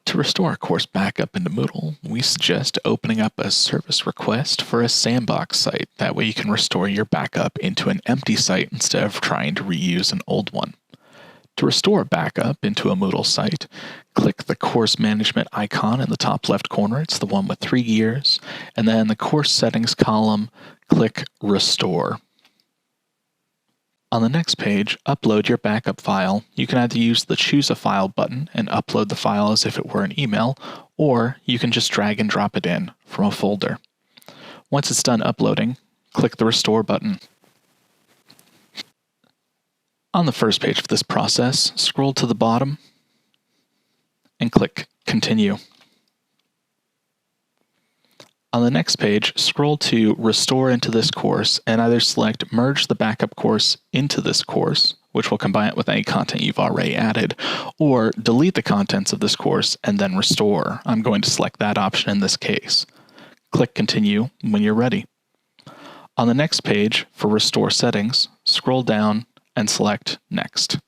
To restore a course backup into Moodle, we suggest opening up a service request for a sandbox site. That way you can restore your backup into an empty site instead of trying to reuse an old one. To restore a backup into a Moodle site, click the course management icon in the top left corner. It's the one with 3 gears. And then in the course settings column, click Restore. On the next page, upload your backup file. You can either use the Choose a File button and upload the file as if it were an email, or you can just drag and drop it in from a folder. Once it's done uploading, click the Restore button. On the first page of this process, scroll to the bottom and click Continue. On the next page, scroll to Restore into this course and either select Merge the backup course into this course, which will combine it with any content you've already added, or delete the contents of this course and then restore. I'm going to select that option in this case. Click Continue when you're ready. On the next page, for Restore Settings, scroll down and select Next.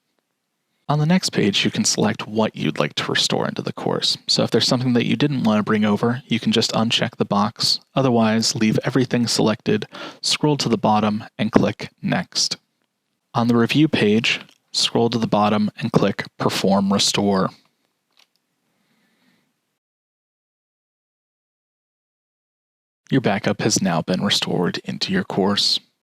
On the next page, you can select what you'd like to restore into the course. So if there's something that you didn't want to bring over, you can just uncheck the box. Otherwise, leave everything selected, scroll to the bottom, and click Next. On the review page, scroll to the bottom and click Perform Restore. Your backup has now been restored into your course.